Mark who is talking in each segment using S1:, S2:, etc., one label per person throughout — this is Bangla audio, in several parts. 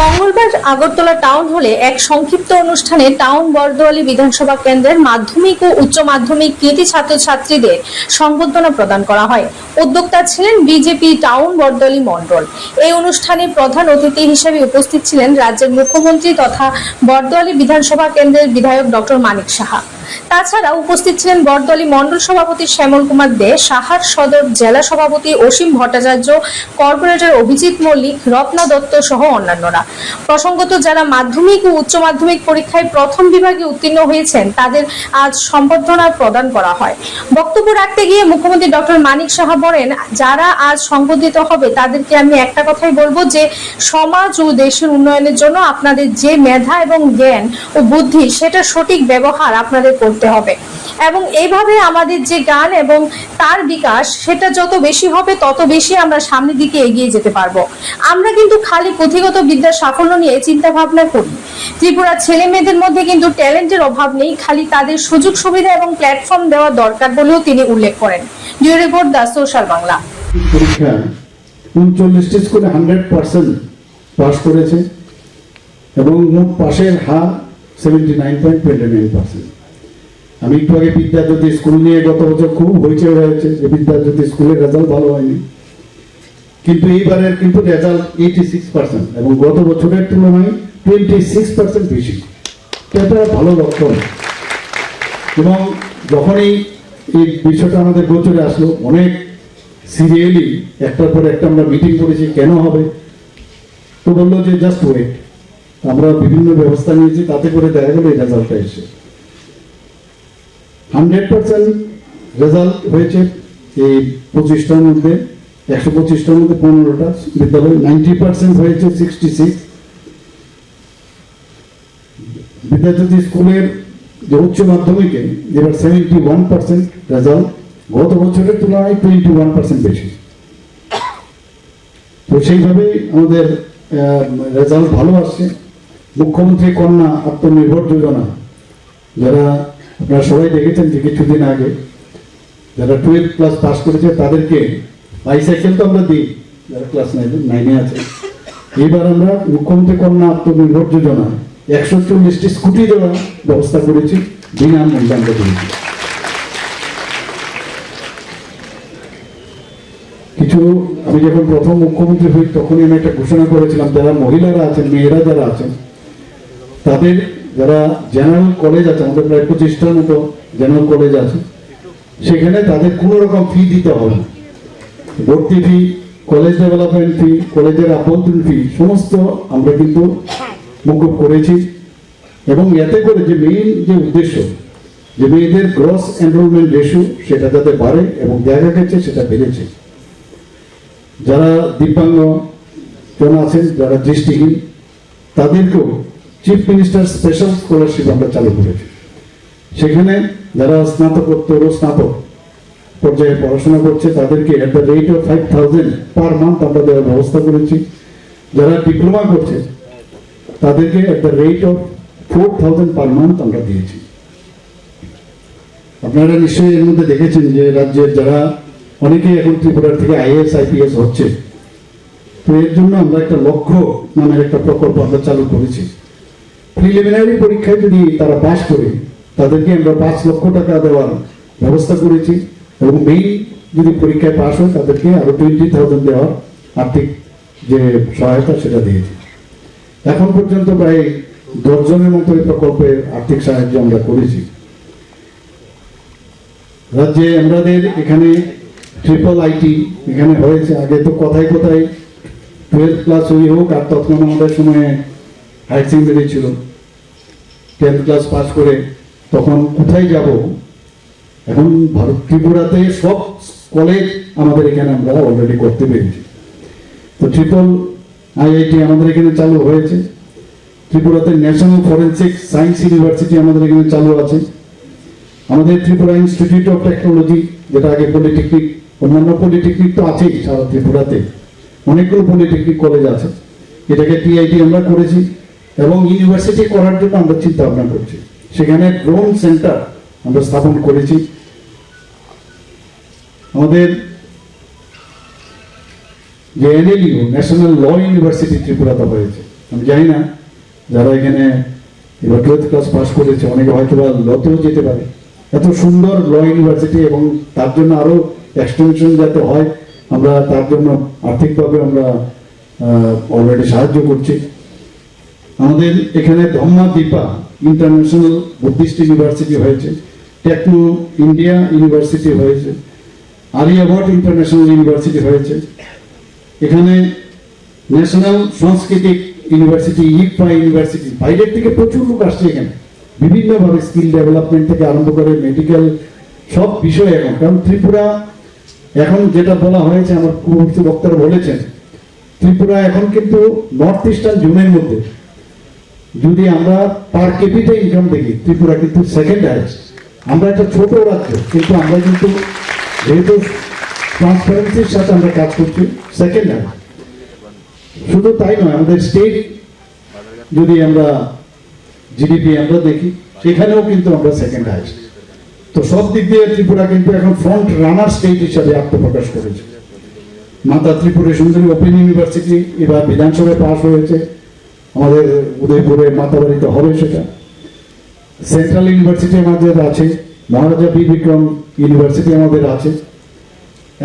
S1: মঙ্গলবার আগরতলা টাউন হলে এক সংক্ষিপ্ত অনুষ্ঠানে টাউন বরদোয়ালি বিধানসভা কেন্দ্রের মাধ্যমিক ও উচ্চ মাধ্যমিক কৃতী ছাত্রছাত্রীদের সংবর্ধনা প্রদান করা হয়। উদ্যোক্তা ছিলেন বিজেপি টাউন বরদোয়ালি মণ্ডল। এই অনুষ্ঠানে প্রধান অতিথি হিসেবে উপস্থিত ছিলেন রাজ্যের মুখ্যমন্ত্রী তথা বরদোয়ালি বিধানসভা কেন্দ্রের বিধায়ক ডক্টর মানিক সাহা। তাছাড়া উপস্থিত ছিলেন বরদোয়ালি মণ্ডল সভাপতি শ্যামল কুমার দে, সাহার সদর জেলা সভাপতি অসীম ভট্টাচার্য, কর্পোরেটর অভিজিৎ মল্লিক, রত্না দত্ত সহ অন্যান্যরা। প্রসঙ্গত, যারা মাধ্যমিক ও উচ্চ মাধ্যমিক পরীক্ষায় প্রথম বিভাগে উত্তীর্ণ হয়েছেন তাদের আজ সম্বর্ধনা প্রদান করা হয়। বক্তব্য রাখতে গিয়ে মুখ্যমন্ত্রী ডক্টর মানিক সাহা বলেন, যারা আজ সংবর্ধিত হবে তাদেরকে আমি একটা কথাই বলবো যে সমাজ ও দেশের উন্নয়নের জন্য আপনাদের যে মেধা এবং জ্ঞান ও বুদ্ধি সেটা সঠিক ব্যবহার আপনাদের করতে হবে এবং এইভাবে আমাদের যে জ্ঞান এবং তার বিকাশ সেটা যত বেশি হবে তত বেশি আমরা সামনের দিকে এগিয়ে যেতে পারবো। আমরা কিন্তু খালি পুঁথিগত বিদ্যার সাফল্য নিয়ে চিন্তা ভাবনা করি। ত্রিপুরার ছেলে মেয়েদের মধ্যে কিন্তু ট্যালেন্টের অভাব নেই, খালি তাদের সুযোগ সুবিধা এবং প্ল্যাটফর্ম দেওয়া দরকার বলেও তিনি উল্লেখ করেন। Bureau report, the social Bangla.
S2: পরীক্ষা 39টি স্কুলে 100% পাস করেছে এবং মোট পাশের হার 79.29%। আমি একটু আগে বিদ্যাজ্যোতি স্কুল নিয়ে গত বছর খুব হইচই হয়েছে যে বিদ্যাজ্যোতি স্কুলের রেজাল্ট ভালো হয়নি, কিন্তু এইবারের কিন্তু রেজাল্ট 86% এবং গত বছরের তুলনায় 26% বেশি। এটা ভালো লক্ষণ। এবং যখনই এই বিষয়টা আমাদের গোচরে আসলো, অনেক সিরিয়ালি একটার পর একটা আমরা মিটিং করেছি কেন হবে, তো বললো যে জাস্ট ওয়েট। আমরা বিভিন্ন ব্যবস্থা নিয়েছি, তাতে করে দেখা গেল এই রেজাল্টটা এসে 100% রেজাল্ট হয়েছে। এই 25টার মধ্যে 125টার মধ্যে 15টা বিদ্যালয়, 90% হয়েছে 66। বিদ্যাজ্যোতি স্কুলের যে উচ্চ মাধ্যমিকে এবার 71% রেজাল্ট, গত বছরের তুলনায় 21% বেশি। তো সেইভাবেই আমাদের রেজাল্ট ভালো আসছে। মুখ্যমন্ত্রী কন্যা আত্মনির্ভর যোজনা, যারা আপনারা সবাই দেখেছেন যে কিছুদিন আগে যারা 12 ক্লাস পাস করেছে তাদেরকে বাইসাইকেল তো আমরা দিই, যারা ক্লাস 9-এ আছে। এইবার আমরা মুখ্যমন্ত্রী কন্যা আত্মনির্ভর যোজনা 140টি স্কুটি দেওয়ার ব্যবস্থা করেছি, বিনামূল্যে আমরা দিয়েছি। কিছু আমি যখন প্রথম মুখ্যমন্ত্রী হই তখনই আমি একটা ঘোষণা করেছিলাম, যারা মহিলারা আছেন, মেয়েরা যারা আছেন, তাদের যারা জেনারেল কলেজ আছে, আমাদের প্রায় 25টার মতো জেনারেল কলেজ আছে, সেখানে তাদের কোনো রকম ফি দিতে হবে না। ভর্তি ফি, কলেজ ডেভেলপমেন্ট ফি, কলেজের আবন্টন ফি সমস্ত আমরা কিন্তু মকুব করেছি। এবং এতে করে যে মেইন যে উদ্দেশ্য, যে মেয়েদের গ্রস এনরোলমেন্ট রেশিও সেটা যাতে বাড়ে, এবং দেখা গেছে সেটা বেড়েছে। যারা দিব্যাঙ্গ জন আছেন, যারা দৃষ্টিহীন, তাদেরকেও চিফ মিনিস্টার স্পেশাল স্কলারশিপ আমরা চালু করেছি। সেখানে যারা স্নাতকোত্তর ও স্নাতক পর্যায়ে পড়াশোনা করছে তাদেরকে at the rate of 5,000 per month আমরা দেওয়ার ব্যবস্থা করেছি। যারা ডিপ্লোমা করছে তাদেরকে at the rate of 4,000 per month আমরা দিয়েছি। আপনারা নিশ্চয়ই এর মধ্যে দেখেছেন যে রাজ্যের যারা অনেকেই এখন ত্রিপুরার থেকে IAS IPS হচ্ছে, তো এর জন্য আমরা একটা লক্ষ্য নামের একটা প্রকল্প আমরা চালু করেছি। প্রিলিমিনারি পরীক্ষায় যদি তারা পাস করে তাদেরকে আমরা 5 লক্ষ টাকা দেওয়ার ব্যবস্থা করেছি, এবং মেইন যদি পরীক্ষায় পাস হয় তাদেরকে আরো 20,000 দেওয়ার আর্থিক যে সহায়তা সেটা দিয়েছি। এখন পর্যন্ত প্রায় 10 জনের মতো এই প্রকল্পের আর্থিক সাহায্য আমরা করেছি। রাজ্যে আমাদের এখানে ট্রিপল IT এখানে হয়েছে। আগে তো কোথায় 12 ক্লাস ওই হোক, আর তখন আমাদের সময়ে হায়ার সেকেন্ডারি ছিল, 10th ক্লাস পাস করে তখন কোথায় যাব। এখন ভারত ত্রিপুরাতে সব কলেজ আমাদের এখানে আমরা অলরেডি করতে পেরেছি। তো ট্রিপল IIT আমাদের এখানে চালু হয়েছে। ত্রিপুরাতে ন্যাশনাল ফরেন্সিক সায়েন্স ইউনিভার্সিটি আমাদের এখানে চালু আছে। আমাদের ত্রিপুরা ইনস্টিটিউট অফ টেকনোলজি, যেটা আগে পলিটেকনিক, অন্যান্য পলিটেকনিক তো আছেই সারা ত্রিপুরাতে, অনেকগুলো পলিটেকনিক কলেজ আছে, এটাকে TIT আমরা করেছি। এবং ইউনিভার্সিটি করার জন্য আমরা চিন্তা ভাবনা করছি। সেখানে ড্রোন সেন্টার আমরা স্থাপন করেছি। আমাদের যে NLU ন্যাশনাল ল ইউনিভার্সিটি ত্রিপুরাতে হয়েছে, আমি জানি না যারা এখানে এবার 12th ক্লাস পাস করেছে অনেকে হয়তো বা লতেও যেতে পারে। এত সুন্দর ল ইউনিভার্সিটি, এবং তার জন্য আরো এক্সটেনশন যাতে হয় আমরা তার জন্য আর্থিকভাবে আমরা অলরেডি সাহায্য করছি। আমাদের এখানে dhamma Dipa international Buddhist university হয়েছে, টেকনো ইন্ডিয়া ইউনিভার্সিটি হয়েছে, আরিয়াভট ইন্টারন্যাশনাল ইউনিভার্সিটি হয়েছে, এখানে ন্যাশনাল সাংস্কৃতিক ইউনিভার্সিটি, ইকফা ইউনিভার্সিটি, বাইরের থেকে প্রচুর লোক আসছে এখানে বিভিন্নভাবে স্কিল ডেভেলপমেন্ট থেকে আরম্ভ করে মেডিকেল সব বিষয় এখন। কারণ ত্রিপুরা এখন যেটা বলা হয়েছে, আমার পূর্ববর্তী বক্তারা বলেছেন, ত্রিপুরা এখন কিন্তু নর্থ ইস্টার্ন জোনের মধ্যে যদি আমরা পার ক্যাপিটা ইনকাম দেখি, ত্রিপুরা কিন্তু সেকেন্ড হাইয়েস্ট। আমরা একটা ছোট রাজ্য, কিন্তু আমরা কিন্তু যেহেতু ট্রান্সপারেন্সির সাথে আমরা কাজ করছি, সেকেন্ড হাইয়েস্ট। শুধু তাই নয়, আমাদের স্টেট যদি আমরা জিডিপি আমরা দেখি, সেখানেও কিন্তু আমরা সেকেন্ড হাইয়েস্ট। তো সব দিক দিয়ে ত্রিপুরা কিন্তু এখন ফ্রন্ট রানার স্টেট হিসাবে আত্মপ্রকাশ করেছে। মাতা ত্রিপুরা সুন্দরী ওপেন ইউনিভার্সিটি এবার বিধানসভায় পাস হয়েছে, আমাদের উদয়পুরে মাতাবাড়িতে হবে সেটা। সেন্ট্রাল ইউনিভার্সিটি আমাদের আছে, মহারাজা বীর বিক্রম ইউনিভার্সিটি আমাদের আছে,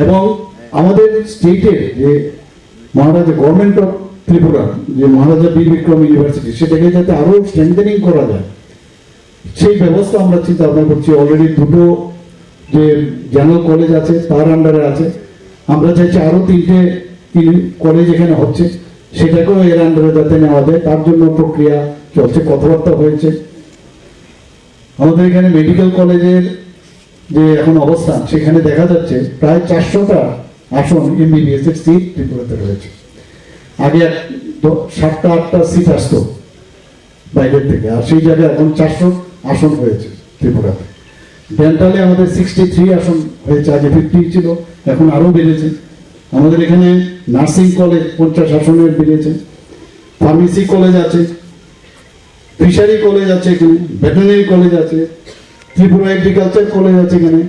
S2: এবং আমাদের স্টেটের যে মহারাজা গভর্নমেন্ট অফ ত্রিপুরা যে মহারাজা বীর বিক্রম ইউনিভার্সিটি, সেটাকে যাতে আরো স্ট্রেংথেনিং করা যায় সেই ব্যবস্থা আমরা চিন্তা ভাবনা করছি। অলরেডি দুটো যে জেনারেল কলেজ আছে তার আন্ডারে আছে, আমরা চাইছি আরো 3টে কলেজ এখানে হচ্ছে, সেটাকেও এর আন্ডারে যাতে নেওয়া যায়, তার জন্য প্রক্রিয়া চলছে, কথাবার্তা হয়েছে। আমাদের এখানে মেডিকেল কলেজের যে এখন অবস্থান, সেখানে দেখা যাচ্ছে প্রায় 400টা আসন এমবিবিএস এর সিট ত্রিপুরাতে রয়েছে। আগে 7টা 8টা সিট আসতো বাইরের থেকে, আর সেই জায়গায় এখন 400 আসন হয়েছে ত্রিপুরাতে। ডেন্টালে আমাদের 63 আসন হয়েছে, আগে 50 ছিল, এখন আরো বেড়েছে। আমাদের এখানে নার্সিং কলেজ 50 আসনের বেড়েছে, ফার্মেসি কলেজ আছে, ফিশারি কলেজ আছে, এখানে ভেটেরিনারি কলেজ আছে, ত্রিপুরা এগ্রিকালচার কলেজ আছে। এখানে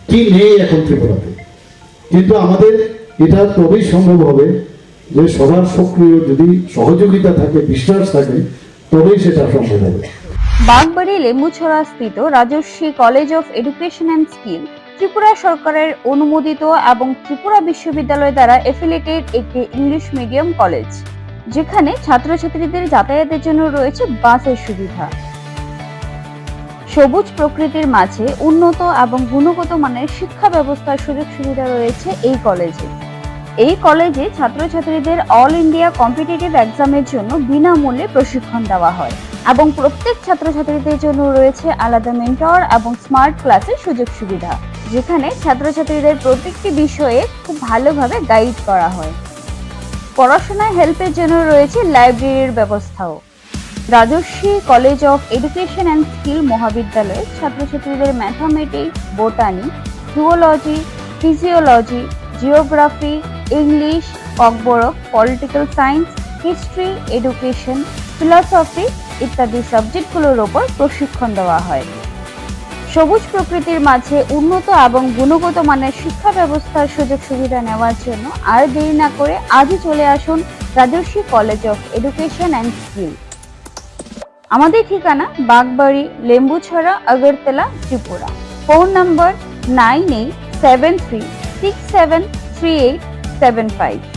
S2: কি নেই এখন ত্রিপুরাতে? কিন্তু আমাদের এটা তবেই সম্ভব হবে যে সবার সক্রিয় যদি সহযোগিতা থাকে, বিশ্বাস থাকে, তবেই সেটা সম্ভব হবে।
S3: বাগবাড়ি লেম্বুছড়া স্থিত Rajarshi college of education and skill Tripura সরকারের অনুমোদিত এবং ত্রিপুরা বিশ্ববিদ্যালয় দ্বারা এফিলিয়েটেড একটি ইংলিশ মিডিয়াম কলেজ, যেখানে ছাত্রছাত্রীদের যাতায়াতের জন্য রয়েছে বাসের সুবিধা। সবুজ প্রকৃতির মাঝে উন্নত এবং গুণগত মানের শিক্ষা ব্যবস্থার সুযোগ সুবিধা রয়েছে এই কলেজে। এই কলেজে ছাত্রছাত্রীদের অল ইন্ডিয়া কম্পিটিটিভ এক্সামের জন্য বিনামূল্যে প্রশিক্ষণ দেওয়া হয়, এবং প্রত্যেক ছাত্রছাত্রীদের জন্য রয়েছে আলাদা মেন্টর এবং স্মার্ট ক্লাসের সুযোগ সুবিধা, যেখানে ছাত্রছাত্রীদের প্রত্যেকটি বিষয়ে খুব ভালোভাবে গাইড করা হয়। পড়াশোনায় হেল্পের জন্য রয়েছে লাইব্রেরির ব্যবস্থাও। Rajarshi college of education and skill মহাবিদ্যালয়ে ছাত্রছাত্রীদের mathematics, botany, zoology, physiology, geography, English, Kokborok, political science, history, education, philosophy ইত্যাদি সাবজেক্টগুলোর ওপর প্রশিক্ষণ দেওয়া হয়। সবুজ প্রকৃতির মাঝে উন্নত এবং গুণগত মানের শিক্ষা ব্যবস্থার সুযোগ সুবিধা নেওয়ার জন্য আর দেরি না করে আজই চলে আসুন Rajarshi college of education and skill. আমাদের ঠিকানা বাগবাড়ি, লেম্বুছড়া, আগরতলা, ত্রিপুরা। Phone number 9873673875।